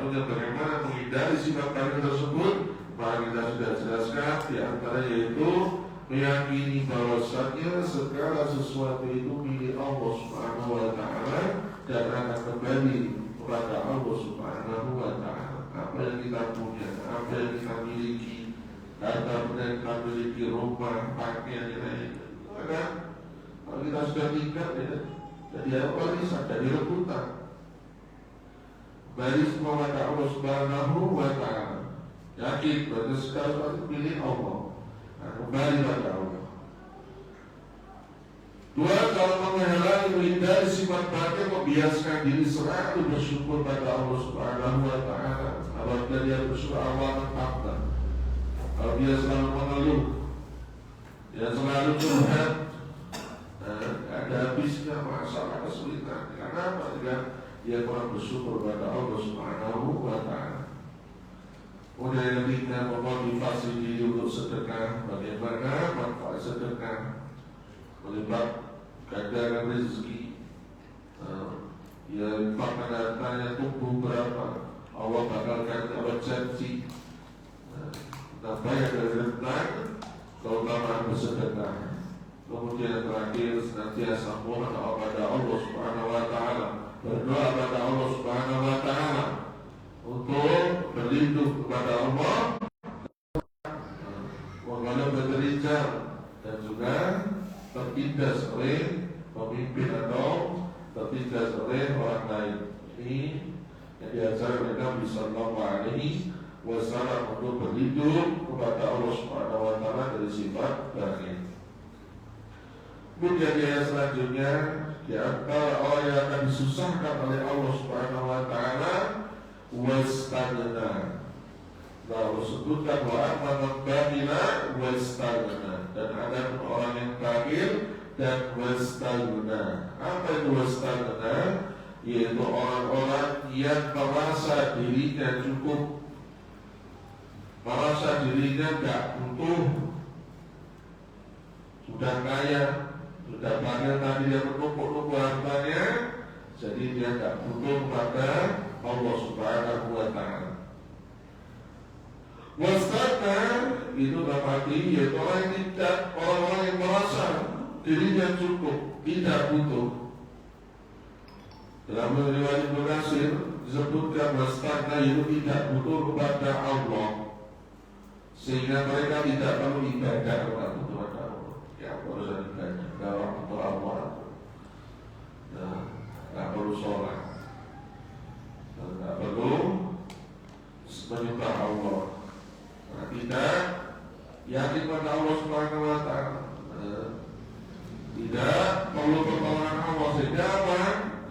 satu-satunya bagaimana menghindari sifat kafir tersebut, maka kita sudah jelaskan di antara yaitu meyakini bahwasannya segala sesuatu itu milik Allah Subhanahu wa Ta'ala dan akan kembali kepada Allah Subhanahu wa Ta'ala. Apa yang kita punya, apa yang kita miliki, harta benda yang kita miliki, rumah, pakaian, lain-lain, kalau kita sudah tinggal ya, jadi apa warisan, jadi rebutan. Bagi semua pada Allah Subhanahu wa Ta'ala. Yakin bahwa segala sesuatu milik Allah. Kembali pada Allah. Dua, kalau menghalangi menghindari sifat batin, membiasakan diri selalu bersyukur pada Allah Subhanahu wa Ta'ala. Apabila dia bersyukur, Allah mengampuni. Kalau dia selalu mengeluh, dia selalu curhat, ada habisnya masalah kesulitan. Karena apa? Dia kurang bersyukur pada Allah Subhanahu wa Ta'ala. Kemudian yang ketiga, memotivasi diri untuk sedekah. Bagaimana manfaat sedekah? Melipat gandakan rezeki. Ya, bahkan hartanya tumbuh berapa, Allah bakal ganti, Allah janji. Tambah yang dari rentang, keutamaan bersedekah. Kemudian yang terakhir, senantiasa mohon kepada Allah Subhanahu wa Ta'ala, berdoa pada Allah Subhanahu wa Ta'ala untuk berlindung kepada Allah, mengenal bergerijal dan juga tertindas oleh pemimpin atau tertindas oleh orang lain. Ini yang diajarkan oleh Nabi Sallallahu Alaihi Wasallam untuk berlindung kepada Allah Subhanahu wa Ta'ala dari sifat batin. Kemudian ayat selanjutnya, di antara orang yang akan disusahkan oleh Allah Subhanahu wa Ta'ala, wastagna. Lalu sebutkan wa amma bagina wastagna, dan ada orang yang kafir dan wastagna. Apa itu wastagna? Yaitu orang-orang yang merasa dirinya cukup, merasa dirinya tidak butuh, sudah kaya, sudah banyak tadi yang menumpuk-numpuk hartanya, jadi dia tidak butuh pada Allah Subhanahu wa Ta'ala. Wastagna itu berarti yaitu orang yang merasa dirinya cukup, tidak butuh. Dalam riwayat Ibnu Katsir disebutkan wastagna itu tidak butuh kepada Allah, sehingga mereka tidak perlu ibadah kepada Allah. Ya, urusan ibadah, kalau untuk Allah, tidak perlu sholat, tidak perlu menyembah Allah. Tidak yakin pada Allah Subhanahu wa Ta'ala, tidak perlu pertolongan Allah, sehingga apa?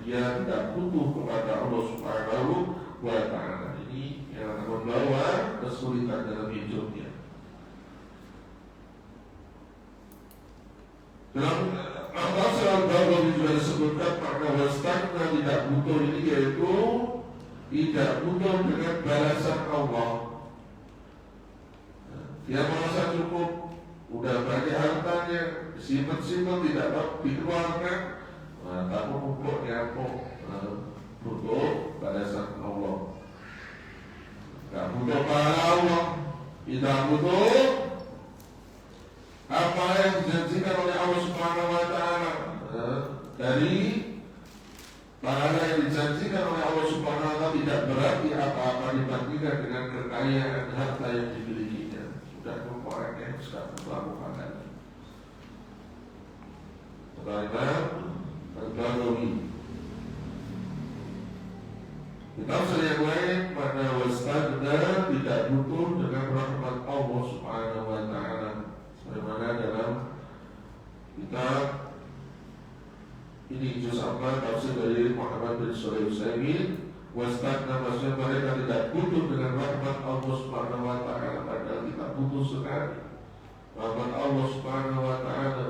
Dia tidak butuh kepada Allah Subhanahu wa Ta'ala. Ini yang akan membawa kesulitan dalam hidupnya. Dalam Al-Qasr al-Baghawi juga disebutkan makna wastagna tidak butuh ini yaitu tidak butuh dengan balasan Allah. Dia merasa cukup, udah banyak hartanya, simpan-simpan tidak dikeluarkan, kamu butuh nyamuk, butuh balasan Allah. Gak butuh pahala Allah, tidak butuh apa yang dijanjikan oleh Allah Subhanahu wa Ta'ala dari pahala yang dijanjikan oleh Allah Subhanahu wa Ta'ala tidak berarti apa-apa dibandingkan dengan kekayaan harta yang dimilikinya. Sudah mempunyai sudah melakukan lagi. Sebagaimana Al-Baghawi. Kita yang lain pada wastagna tidak butuh dengan rahmat Allah Subhanahu wa Ta'ala. Sebagaimana dalam kitab ini juz amma tafsir dari Muhammad bin Shalih Al-Utsaimin, wastagna maksudnya mereka tidak butuh dengan rahmat Allah Subhanahu wa Ta'ala, padahal kita butuh sekali rahmat Allah Subhanahu wa Ta'ala,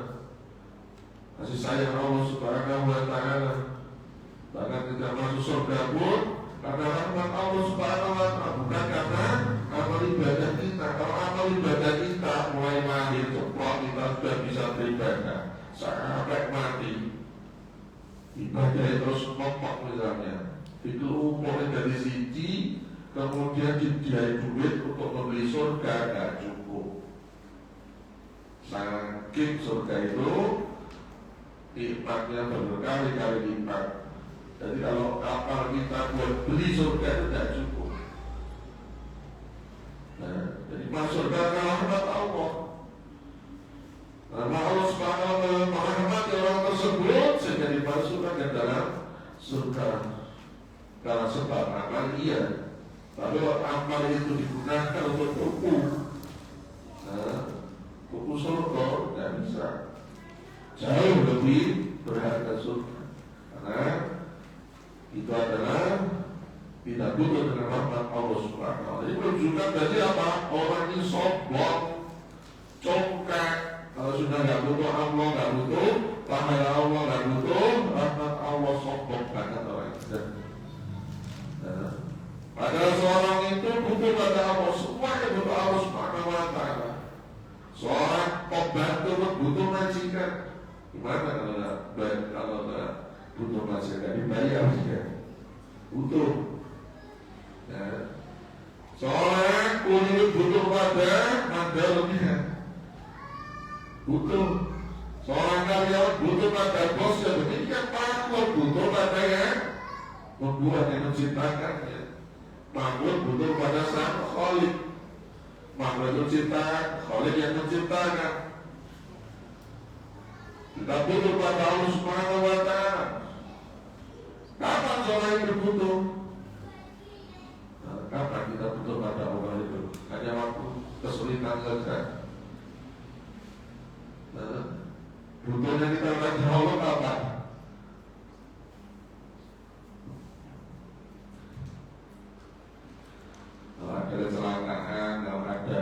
kasih sayang Allah Subhanahu wa Ta'ala. Bahkan kita masuk surga pun karena rahmat Allah Subhanahu wa Ta'ala, bukan karena amal ibadah kita. Kalau amal ibadah kita mulai lahir ceplok, kita sudah bisa beribadah sampai mati. Ibadah terus ngomong misalnya, itu umurnya dari siji kemudian dibiayai duit untuk membeli surga, gak cukup. Saking surga itu nikmatnya berkali-kali lipat. Jadi kalau kapal kita buat beli surga itu gak cukup. Nah, jadi masuk surga adalah rahmat Allah. Karena Allah Subhanahu wa taala merahmati orang tersebut sehingga dimasukkan ke dalam surga. Karena sebab amal iya. Tapi kalau amal itu digunakan untuk buku, buku surga tidak bisa. Jauh lebih berharga surga. Karena itu adalah tidak butuh dengan rahmat Allah Subhanahu wa taala. Jadi menunjukkan berarti apa? Orang ini sombong, congkak. Kalau sudah nggak butuh Allah, nggak butuh pahala Allah, nggak butuh rahmat Allah, sombong banget orang itu. Padahal seorang itu butuh pada Allah, semuanya butuh Allah Subhanahu wa taala. Seorang pembantu butuh majikan. Gimana kalau nggak butuh majikan dibayar ya? Butuh. Ya. Seorang kulit butuh pada mandalnya. Butuh. Seorang karyawan butuh pada bos yang demikian makhluk butuh pada yang membuat yang menciptakannya. Makhluk butuh pada sang Khalik. Makhluk menciptakan, Khalik yang menciptakan. Kita butuh pada Allah Subhanahu wa taala. Kapan seorang itu butuh? Kapan kita butuh pada Allah itu? Hanya waktu kesulitan saja. Butuhnya kita pada Allah kapan? Kalau ada kecelakaan, kalau ada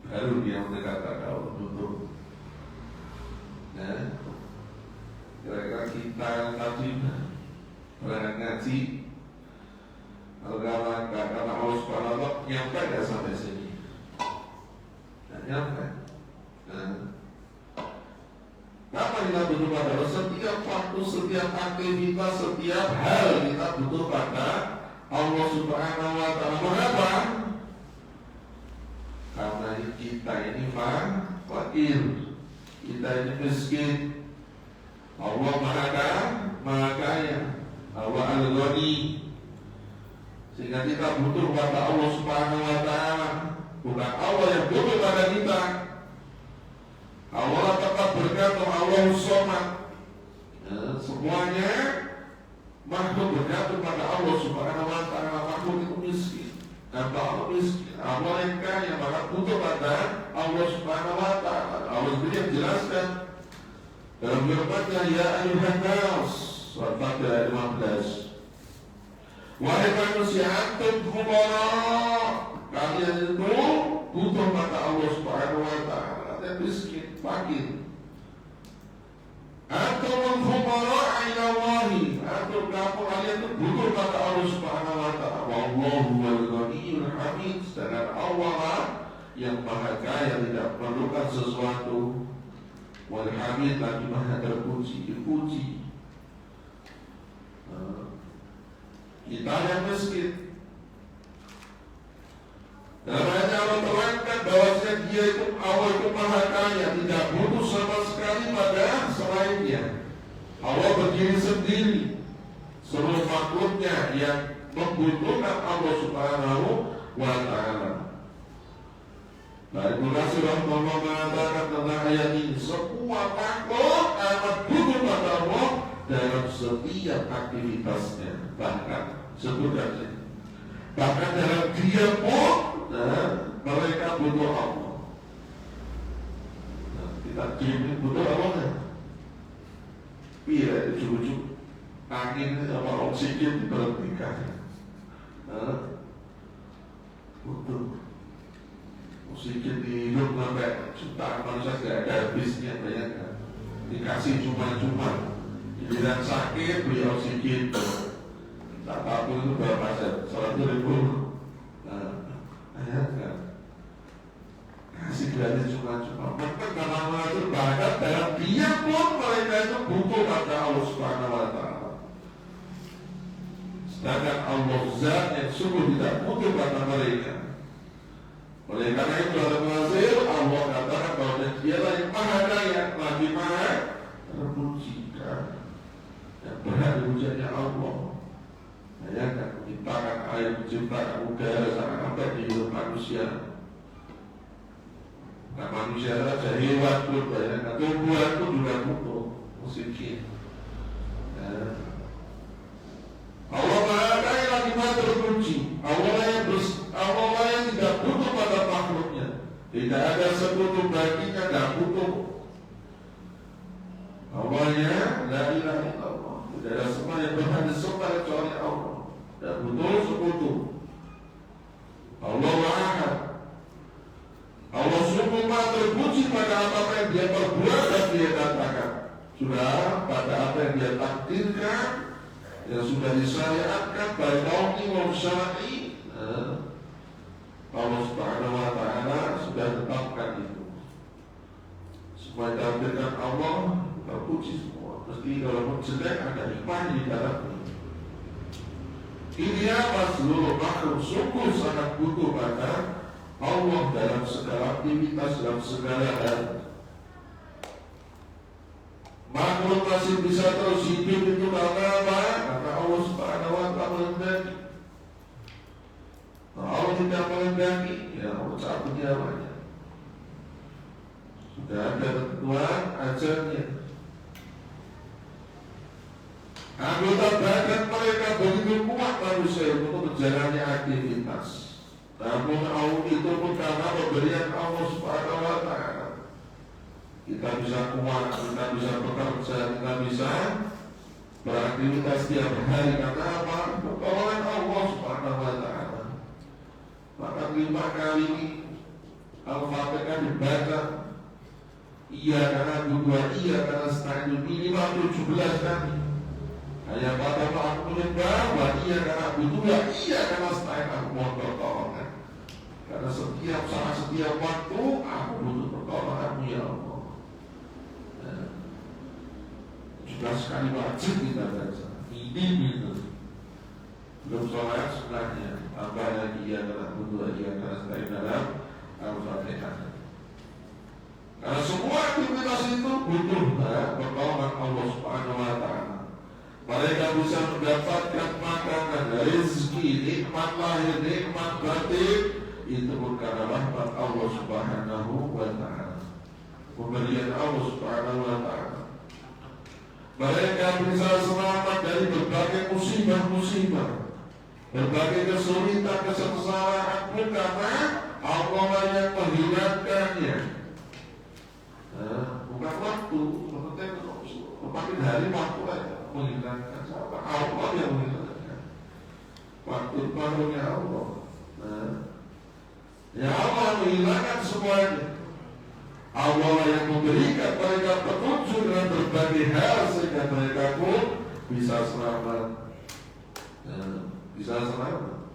baru dia mendekatkan Allah butuh. Ya, kira-kira kita yang tadi berangkat ngaji, kalau karena Allah Subhanahu wa taala nyampe nggak sampai sini? Nggak nyampe. Kapan kita butuh pada Allah? Setiap waktu, setiap aktivitas, setiap hal kita butuh pada Allah Subhanahu wa taala. Mengapa? Karena kita ini fakir, kita ini miskin. Allah Maha Kaya, Allah Al-Ghani. Sehingga kita butuh pada Allah Subhanahu wa taala. Bukan Allah yang butuh pada kita. Allah tetap berkata Allah Somad. Semuanya makhluk bergantung pada Allah Subhanahu wa taala. Makhluk itu miskin. Dan Allah miskin. Allah yang kaya, maka butuh pada Allah Subhanahu wa taala. Allah sendiri yang jelaskan dalam firman-Nya, ya ayyuhan nas, surat Fatihah ayat 15. Wahai manusia, antum fuqara, kalian itu butuh pada Allah Subhanahu wa taala. Dan miskin, fakir. Antum fuqara ila Allahi, antum kalian itu butuh pada Allah Subhanahu wa taala. Wallahu wal ghaniyyul hamid. Sedangkan Allah yang Maha Kaya, tidak memerlukan sesuatu. Wal hamid, lagi Maha terpuji, dipuji. Kita yang miskin. Dalam ayat Allah terangkan bahwasanya Dia itu Allah itu Maha Kaya, tidak butuh sama sekali pada selainnya. Allah berdiri sendiri. Seluruh makhluknya yang membutuhkan Allah Subhanahu wa taala. Baik, Munassir rahimahullah mengatakan tentang ayat ini, semua makhluk amat butuh pada Allah dalam setiap aktivitasnya, bahkan sebutkan, bahkan dalam diam pun mereka butuh Allah. Kita diam butuh Allah ya? Iya, ujung-ujung angin sama oksigen diberhentikan. Butuh oksigen di hidup sampai jutaan manusia tidak ada habisnya, banyak kan? Dikasih cuma-cuma. Giliran sakit beli oksigen. Tak tahu itu berapa saja, 100.000. Kan? Kasih gratis cuma-cuma. Maka karena itu bahkan dalam diam pun mereka itu butuh pada Allah Subhanahu wa taala. Dan Sedangkan Allah zat yang sungguh tidak butuh pada mereka. Oleh karena itu Allah katakan bahwa dialah yang maha kaya, lagi maha terpuji. Yang benar dipujinya Allah. Bayangkan menciptakan air, menciptakan udara, sangat apa di hidup manusia. Nah manusia saja, hewan pun bayangkan, tumbuhan pun juga butuh musik. Allah maha kaya lagi maha terpuji. Allah yang tidak butuh pada makhluknya. Tidak ada sekutu baginya, tidak butuh. Allahnya la ilaha illallah. Tidak ada semua yang berhak disembah kecuali Allah. Dan butuh sekutu. Allah maha. Allah sungguh maha terpuji pada apa yang dia perbuat dan dia katakan. Sudah pada apa yang dia takdirkan, yang sudah disyariatkan baik kauni maupun syar'i, Allah Subhanahu wa ta'ala sudah tetapkan itu. Semua ditakdirkan Allah terpuji semua. Mesti kalau jelek ada hikmah di dalamnya. Ini apa seluruh makhluk sungguh sangat butuh pada Allah dalam segala aktivitas, dalam segala hal. Makhluk masih bisa terus hidup itu karena apa? Karena Allah Subhanahu wa ta'ala menghendaki. Allah tidak menghendaki, ya Allah cabut nyawanya. Sudah ada ketentuan ajalnya. Anggota badan mereka begitu kuat manusia untuk menjalani aktivitas. Namun Allah itu pun karena pemberian Allah Subhanahu wa ta'ala. Kita bisa kuat, kita bisa bekerja, kita bisa beraktivitas tiap hari. Karena apa? Pertolongan Allah Subhanahu wa ta'ala. Maka 5 kali Al-Fatihah dibaca. Iya karena dua, iya karena setengah itu minimal 17 kali. Hanya pada aku menyembah, iya karena dua, iya karena setengah aku mohon pertolongan. Karena setiap saat, setiap waktu aku butuh pertolonganmu ya Allah. Juga sekali wajib kita baca. Ini itu. Belum sholat setelahnya. Tambah lagi iya karena dua, iya karena setengah dalam Al-Fatihah. Karena semua aktivitas itu butuh pertolongan Allah Subhanahu wa ta'ala. Mereka bisa mendapatkan makanan, rezeki, nikmat lahir, nikmat batin, itu karena rahmat Allah Subhanahu wa ta'ala. Pemberian Allah Subhanahu wa ta'ala. Mereka bisa selamat dari berbagai musibah-musibah, berbagai kesulitan, kesengsaraan pun karena Allah yang menghilangkannya. Bukan waktu, makin hari waktu aja menghilangkan siapa? Allah yang menghilangkan. Waktu barunya Allah. Ya Allah menghilangkan semuanya. Allah yang memberikan mereka petunjuk dengan berbagai hal sehingga mereka pun bisa selamat. Bisa selamat.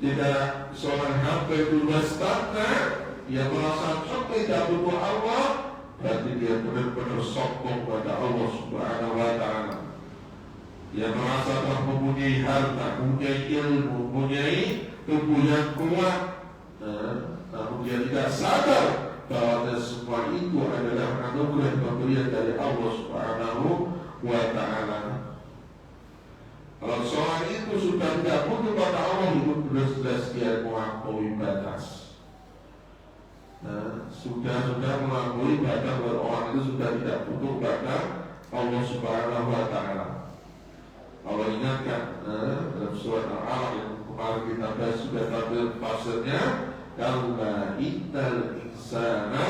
Tidak seorang hamba itu berstagnan, dia merasa tidak butuh Allah, berarti dia benar-benar sombong pada Allah Subhanahu wa ta'ala. Dia merasa telah mempunyai harta, mempunyai ilmu, mempunyai tubuh yang kuat, namun dia tidak sadar bahwa semua itu adalah anugerah pemberian dari Allah Subhanahu wa ta'ala. Kalau seorang itu sudah tidak butuh pada Allah, itu jelas dia melampaui batas. Sudah melampaui batas, orang itu sudah tidak butuh pada Allah Subhanahu wa ta'ala. Allah ingatkan dalam surat Al-Alaq yang kemarin kita bahas sudah tampil pasirnya, kalla innal insana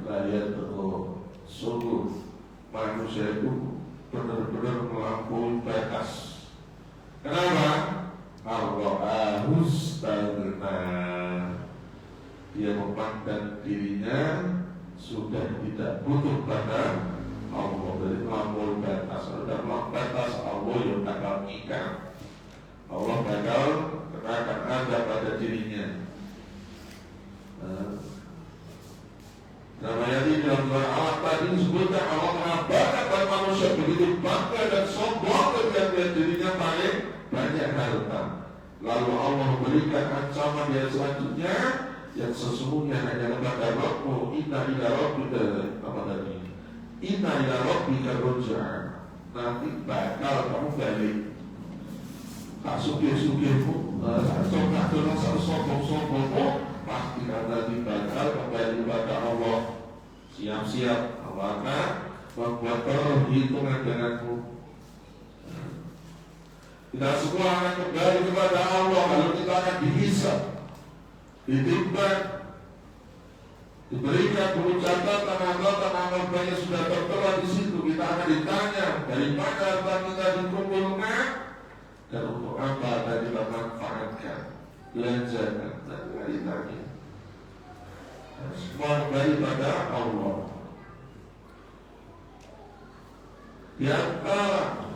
la yatgha. Sungguh manusia itu benar-benar melampaui batas. Kenapa? Allah astaghna. Dia memandang dirinya sudah tidak butuh pada Allah, dari melampaui batas. Sudah melampaui batas, Allah yang bakal ikan. Allah bakal kenakan azab pada dirinya. Namanya di dalam Al-Alaq tadi disebutkan Allah mengabarkan bahwa manusia begitu bangga dan sombong ketika dirinya paling banyak. banyak harta. Lalu Allah berikan ancaman yang selanjutnya, yang sesungguhnya hanya kepada Rabbmu, inna ila rabbika, apa tadi? Inna ila rabbika ruj'a. Nanti bakal kamu balik. Tak sugih-sugihmu, tak sombong-sombongmu, pasti nanti bakal kembali kepada Allah. Siap-siap, karena membuat perhitungan denganmu. Kita semua akan kembali kepada Allah. Kalau kita akan dihisab, ditimbang, diberikan buku catatan amal banyak sudah tertera di situ. Kita akan ditanya dari mana harta kita dikumpulkan dan untuk apa tadi kita manfaatkan, belanjakan, dan ditanya. Semua kembali pada Allah. Di antara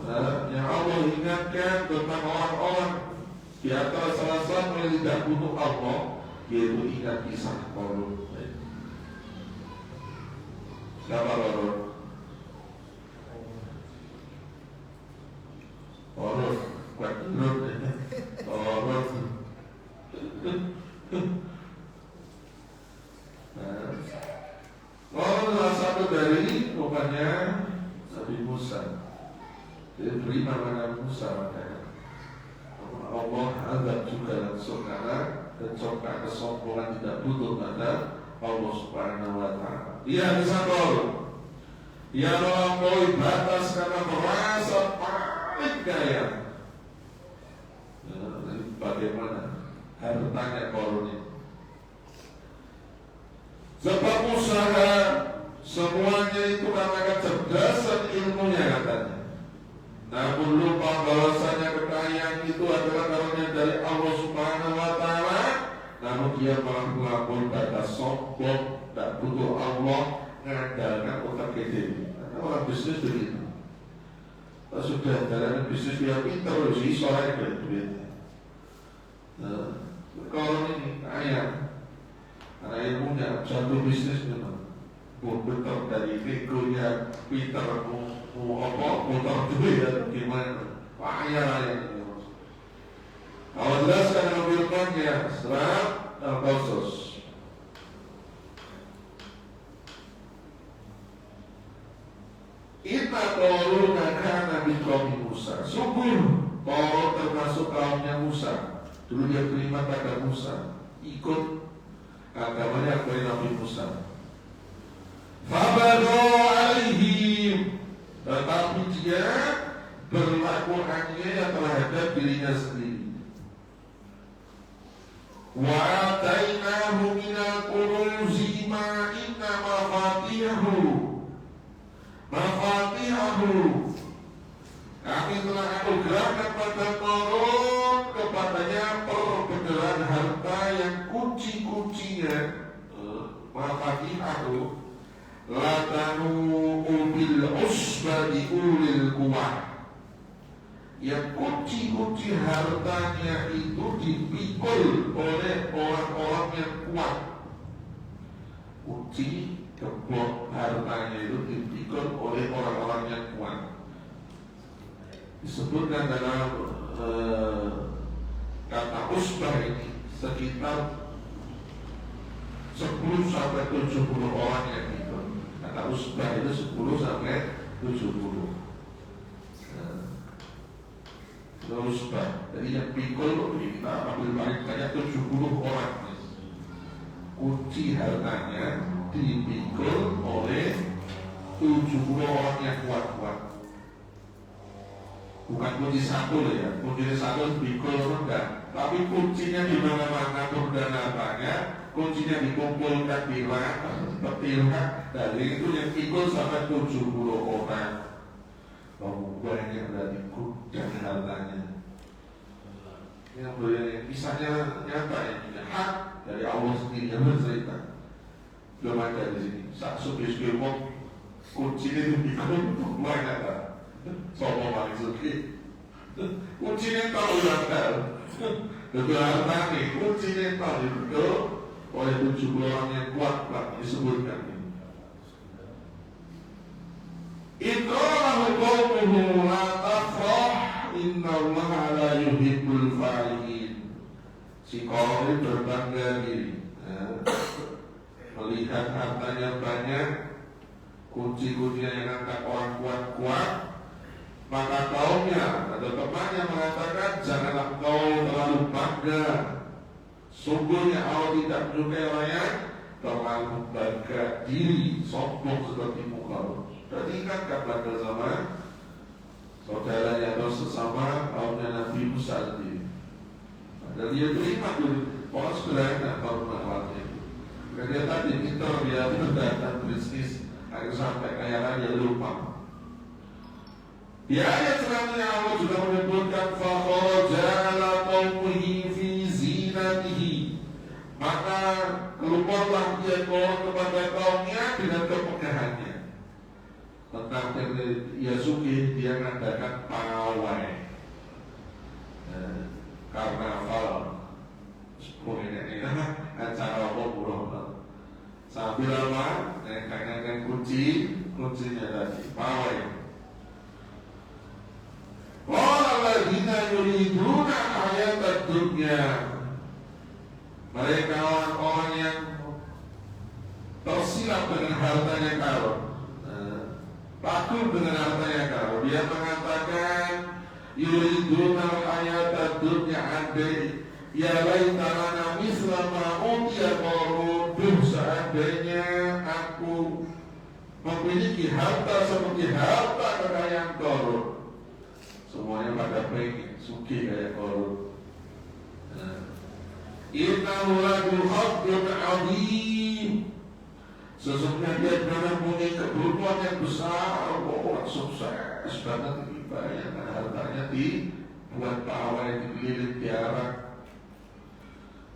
yang Allah ingatkan tentang orang-orang, di antara salah satu yang tidak butuh Allah, yaitu ingat kisah Qarun. Siapa Qarun? Qarun, Qarun salah satu dari bukannya Nabi Musa. Dia beriman dengan Musa, makanya Allah azab juga langsung karena kecokan kesombongan tidak butuh pada Allah Subhanahu wa Ta'ala. Dia bisa Qarun. Dia melampaui batas karena merasa paling kaya. Bagaimana hartanya Qarun ini? Sebab usaha semuanya itu karena kecerdasan ilmunya katanya. Namun lupa bahwasanya kekayaan itu adalah karunia dari Allah Subhanahu wa Ta'ala. Namun dia malah melampaui batas sombong, tak butuh Allah, mengandalkan otak gede. Karena orang bisnis begitu. Kalau sudah jalan bisnis dia pintar, sih soalnya banyak duitnya. Kalau ini kaya, karena ilmunya satu bisnis memang putar dari negonya, pintar mau apa, putar duit ya gimana, payah ini. Allah jelaskan dalam firman-Nya surat Al-Qasas. Inna Qarun kana min qaumi Musa. Sungguh Qarun termasuk kaumnya Musa. Dulu dia beriman pada Musa, ikut agamanya kepada Nabi Musa. Fabagha alaihim, tetapi dia berlaku aniaya terhadap dirinya sendiri. Wa atainahu minal kunuzi ma inna mafatihahu. Kami telah anugerahkan pada Qarun kepadanya perbedaran harta yang kunci-kuncinya mafatihahu latanu bil usbati ulil quwwah. Yang kunci-kunci hartanya itu dipikul oleh orang-orang yang kuat. Kunci gembok hartanya itu dipikul oleh orang-orang yang kuat. Disebutkan dalam kata usbah ini sekitar 10 sampai 70 orang yang ikut. Kata usbah itu 10 sampai 70. Usbah, jadi yang pikul kita ambil paling banyak 70 orang. Kunci hartanya dipikul oleh 70 orang yang kuat-kuat. Bukan kunci satu ya, kunci satu dipikul enggak, tapi kuncinya di mana-mana dan apanya, kuncinya dikumpulkan di rak, petirah, dari itu yang pikul sampai 70 orang. Banyak dari gudang hartanya. Yang boleh kisahnya nyata ya, hak dari Allah sendiri yang bercerita. Belum ada di sini. Saat suki-suki kuncinya itu dikumpul banyak tak? Sopo paling suki. Kuncinya tahu langgar. Betul hartanya, kuncinya tahu itu oleh 70 orang yang kuat disebutkan ini. Iqalahu qawmuhu la tafrah innallaha la yuhibbul farihin. Si Qarun berbangga diri, melihat hartanya banyak, kunci-kuncinya yang angkat orang kuat-kuat. Maka kaumnya atau temannya mengatakan, janganlah kau terlalu bangga. Sungguhnya Allah tidak menyukai orang yang terlalu bangga diri, sombong seperti kau. Berarti ingatkan bangga sama saudaranya atau sesama kaumnya Nabi Musa sendiri. Dan dia terima dulu, orang sebenarnya baru menawarnya. Karena dia tadi pintar, dia berdagang bisnis, akhirnya sampai kaya raya lupa. Di ayat selanjutnya Allah juga menyebutkan fakharaja ala qaumihi fi zinatihi. Maka keluarlah dia kepada kaumnya dengan kemegahannya. Tentang Yasuki dia mengadakan pawai, karnaval, acara apa sambil apa? Nekan kuncinya tadi pawai. Walladzina yuriduna hayatad dunya. Mereka orang-orang yang tersilap dengan hartanya karun, takut dengan hartanya karun. Dia mengatakan yuriduna hayatad dunya andai ya laitana misla ma utiya qarun. Seandainya aku memiliki harta seperti harta kekayaan Qarun. Semuanya pada pengen suki kayak Qarun. Innahu ladul haqqun azim. Sesungguhnya dia benar punya keberuntungan yang besar. Orang sukses banget ini, bayangkan hartanya dibuat pawai, dikeliling tiara,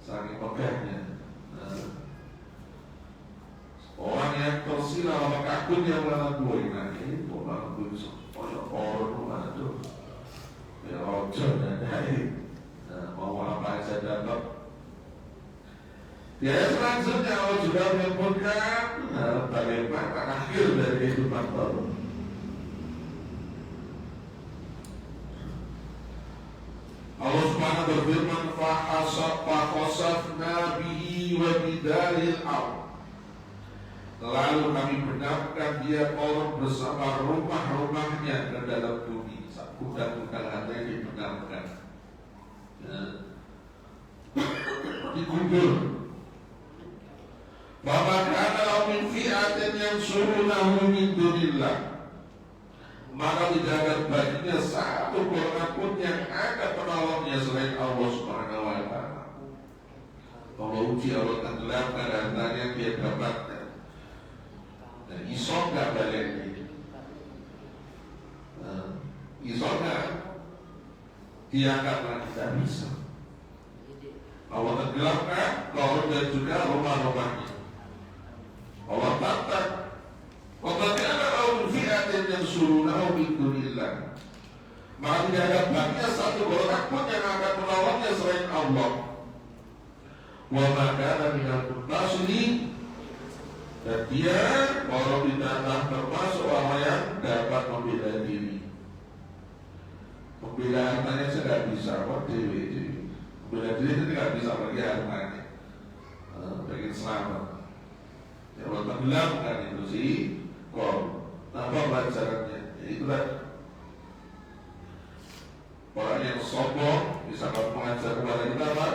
saking megahnya. Orang yang tersilap sama kakun yang melakukan gue, nah ini orang gue orang aduh, ya rojo dari, mau apa aja dapat. Di ayat selanjutnya Allah juga menyebutkan bagaimana akhir dari kehidupan Qarun. Allah Subhanahu berfirman, "Fakhasafna bihi wa bidaril ardh." Lalu kami benarkan dia Qarun bersama rumah-rumahnya ke dalam bumi. Kuda-kuda hartanya dibenarkan, dikubur. Maka kana min fi'atin yansurunahu min dunillah. Maka tidak ada baginya satu golongan pun yang akan menolongnya selain Allah Subhanahu wa ta'ala. Kalau uji Allah tenggelamkan hartanya dia dapatkan. Iso nggak balik ini? Iso nggak? Diangkatlah tidak bisa. Allah tenggelamkan Qarun dan juga rumah-rumahnya. Allah tatap. Wabakana awal fi'atin yang surunahu min dunillah. Maka tidak ada baginya satu golongan pun yang akan menolongnya selain Allah. Wa makana minal muntasirin. Dan dia kalau ditantang termasuk orang yang dapat membela diri. Membela hartanya saya tidak bisa, kok dewi. Membela diri itu tidak bisa bagi hartanya. Pengen selamat. Ya Allah tenggelamkan itu sih. Kok apa pelajarannya? Ya itulah orang yang sombong bisa mengajar kepada kita apa?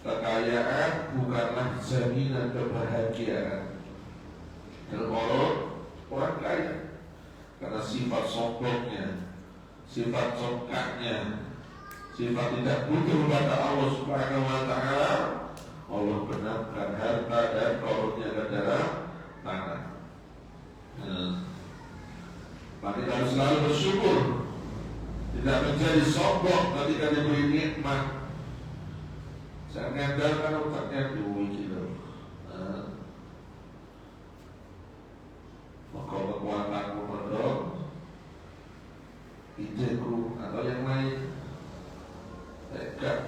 Kekayaan bukanlah jaminan kebahagiaan. Dan orang kaya karena sifat sombongnya, sifat congkaknya, sifat tidak butuh kepada Allah Subhanahu wa ta'ala, Allah benarkan harta dan Qarunnya ke dalam tanah. Maka kita harus selalu bersyukur, tidak menjadi sombong ketika diberi nikmat. Saya mengandalkan otaknya duit gitu. Maka kekuatanku mendorong ideku atau yang lain tidak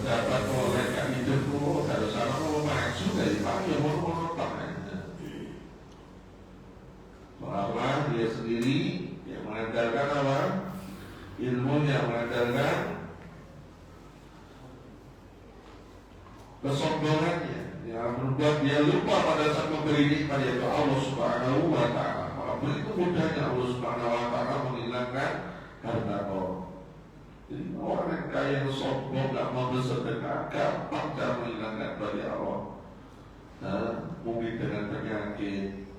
dapat mengolehkan hidupku. Harus sama mau maju dari pagi yang mau bahwa dia sendiri yang mengandalkan apa? mengandalkan kesombongannya, yang membuat dia lupa pada saat memberi nikmat, yaitu Allah Subhanahu wa Ta'ala. Begitu mudahnya Allah Subhanahu wa Ta'ala menghilangkan harta korun. Jadi orang yang kaya yang sombong, gak mau bersedekah, gampang cara menghilangkan dari Allah. Mungkin dengan penyakit,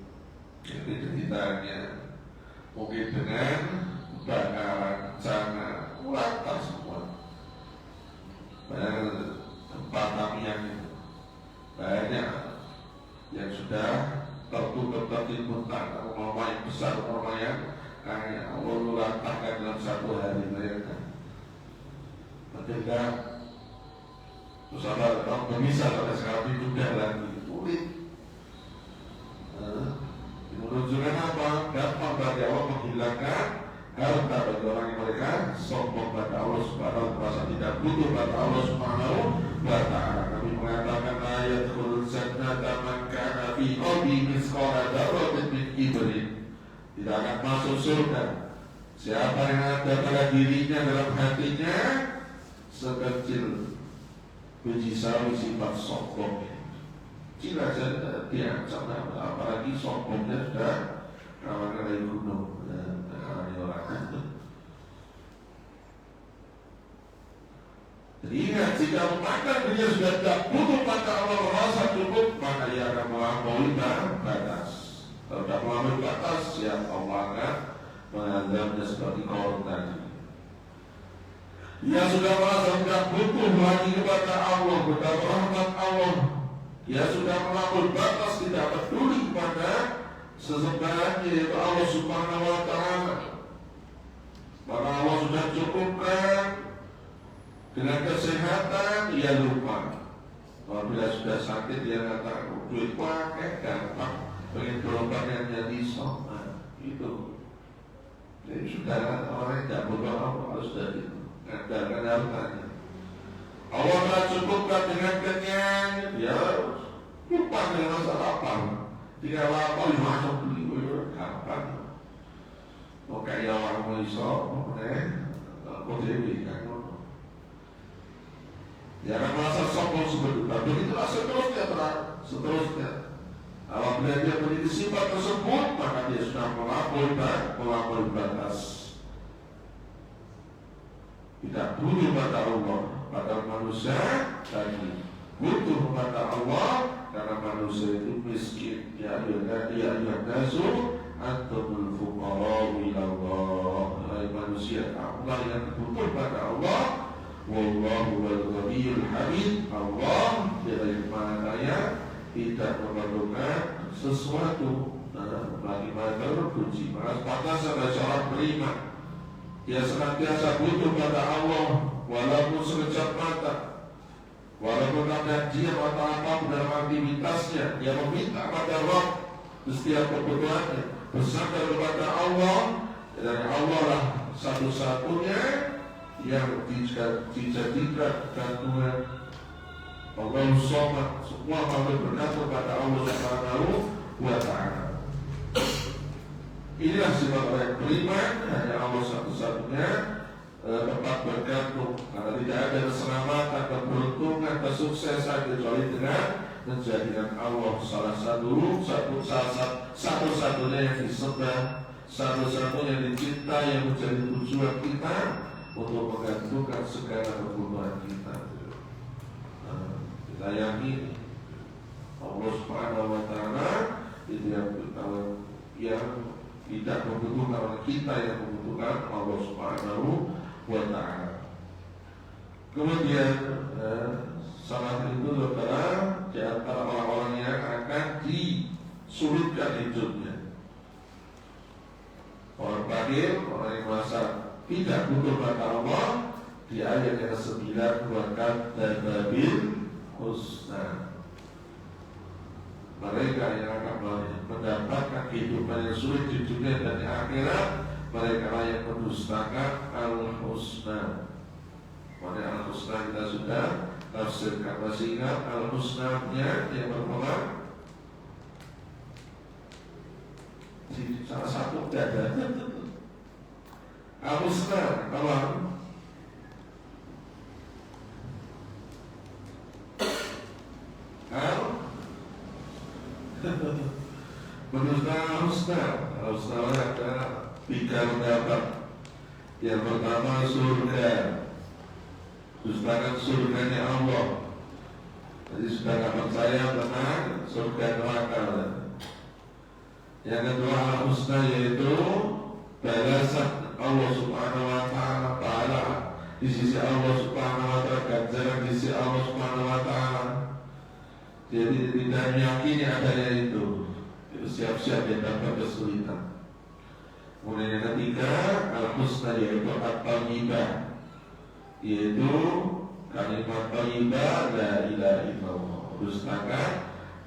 itu ceritanya, mungkin dengan kebakaran, bencana, lantas semua. Banyak tempat kami yang banyak yang sudah tertimbun tanah, rumah yang besar, rumah yang kaya, Allah lantarkan dalam satu hari mereka. Menjaga, terus ada orang bisa pada sekarang itu sudah lagi sulit. Menunjukkan apa? Gampang bagi Allah menghilangkan harta bagi orang yang mereka sombong pada Allah Subhanahu wa Ta'ala, tidak butuh pada Allah Subhanahu wa Ta'ala. Kami mengatakan ayat khulul jannata man kana fi qalbi misqala dzarratin min kibrin, tidak akan masuk surga siapa yang ada pada dirinya, dalam hatinya sekecil biji sawi sifat sombong. Cila saja dia sama, apalagi sombongnya sudah kawan-kawan gunung. Jadi ingat, jika memakan dia sudah tidak butuh pada Allah, merasa cukup, maka ia akan melampaui batas. Kalau tidak melampaui batas, ya Allah akan menganggapnya seperti korun tadi. Ia sudah merasa tidak butuh lagi kepada Allah, kepada rahmat Allah. Ia sudah melampaui batas, tidak peduli kepada sesembahannya, yaitu Allah Subhanahu wa Ta'ala. Maka Allah sudah cukupkan dengan kesehatan, ia lupa. Apabila sudah sakit, dia katakan duit pakai gampang, pengen berobat yang jadi soma itu. Jadi sudah orang yang tidak berdoa Allah harus dari itu, ngandalkan hartanya. Allah telah cukupkan dengan kenyang, dia lupa dengan masalah apa. Jika lapar, masuk beli, gampang. Mau kaya orang mau iso, mau dewi kan. Ya akan merasa sombong seperti itu. Begitulah seterusnya. Apabila dia memiliki sifat tersebut, maka dia sudah melampaui batas. Tidak butuh pada Allah, pada manusia tadi butuh pada Allah, karena manusia itu miskin. Ya nasu antumul fuqara'u ila Allah. Hai manusia, kamulah yang butuh pada Allah. Wallahu wal ghaniyyul hamid. Allah yang Maha Kaya, tidak memerlukan sesuatu bagi Maha terpuji. Maka pantas ada seorang beriman, dia senantiasa butuh pada Allah, walaupun sekejap mata, walaupun ada dia atau apapun dalam aktivitasnya, dia meminta pada Allah setiap kebutuhannya, bersandar kepada Allah, dan Allah lah satu-satunya yang dijadikan gantungan. Allah Somad, semua makhluk bergantung pada Allah Subhanahu wa Ta'ala. Inilah sifat orang yang beriman, hanya Allah satu-satunya tempat bergantung, karena tidak ada keselamatan, keberuntungan, kesuksesan kecuali dengan menjadikan Allah satu-satunya yang disembah, satu-satunya yang dicinta, yang menjadi tujuan kita untuk menggantungkan segala kebutuhan kita. Kita yakini Allah Subhanahu wa Ta'ala itu yang tidak membutuhkan orang, kita yang membutuhkan Allah Subhanahu wa Ta'ala. Kemudian salah itu adalah di antara orang-orang yang akan disulitkan hidupnya. Orang fakir, orang yang merasa tidak butuh pada Allah, di ayat yang ke-9 dan babil husna. Mereka yang akan mendapatkan kehidupan yang sulit di dunia dan di akhirat, mereka yang mendustakan al-husna. Pada al-husna kita sudah tafsirkan, masih ingat al-husna-nya yang berapa? Salah satu tidak ada. Al-husna, kalau Mendustakan husna ada 3 pendapat. Yang pertama surga, dustakan surganya Allah. Jadi sudah nggak percaya tentang surga neraka. Yang kedua al-husna, yaitu balasan Allah Subhanahu wa ta'ala di sisi Allah Subhanahu wa ta'ala, ganjaran di sisi Allah Subhanahu wa ta'ala. Jadi tidak meyakini adanya itu siap-siap dia dapat kesulitan. Kemudian yang ketiga al-husna, yaitu at-thayyibah, yaitu kalimat thayyibah la ilaha illallah. Dustakan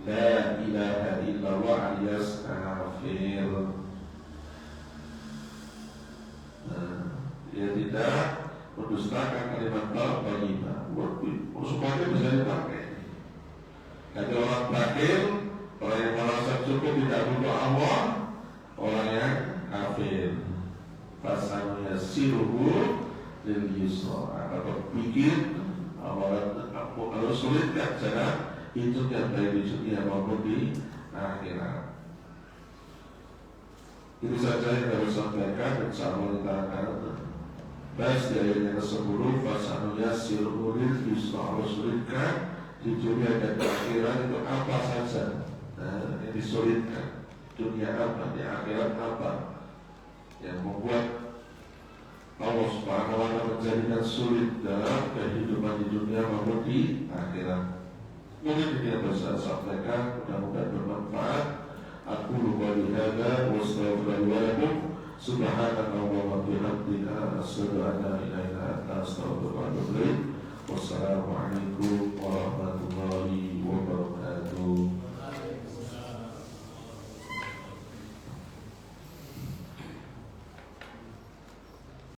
la ilaha illallah alias kafir. Dia tidak mendustakan kalimat thayyibah. Supaya bisa dipakai. Jadi orang bakil, orang yang merasa cukup tidak butuh Allah, orang yang kafir. Pasannya siruhu lil yusra. Atau pikir kalau sulitkan jalan itu yang baik di dunia maupun di akhirat. Itu saja yang harus sampaikan. Insyaallah kita akan bahas di ayat yang ke-10. Pasannya siruhu lil yusra. Allah sulitkan di dunia dan di akhirat itu apa saja yang disulitkan. Dunia apa, di akhirat apa yang membuat Allah Subhanahu wa ta'ala menjadikan sulit dalam kehidupan di dunia maupun di akhirat. Mungkin ini yang bisa sampaikan, mudah-mudahan bermanfaat. Aku lupa dihada wa astaghfirullahaladzim. Subhanallah wa bihamdika asyhadu an la ilaha illa anta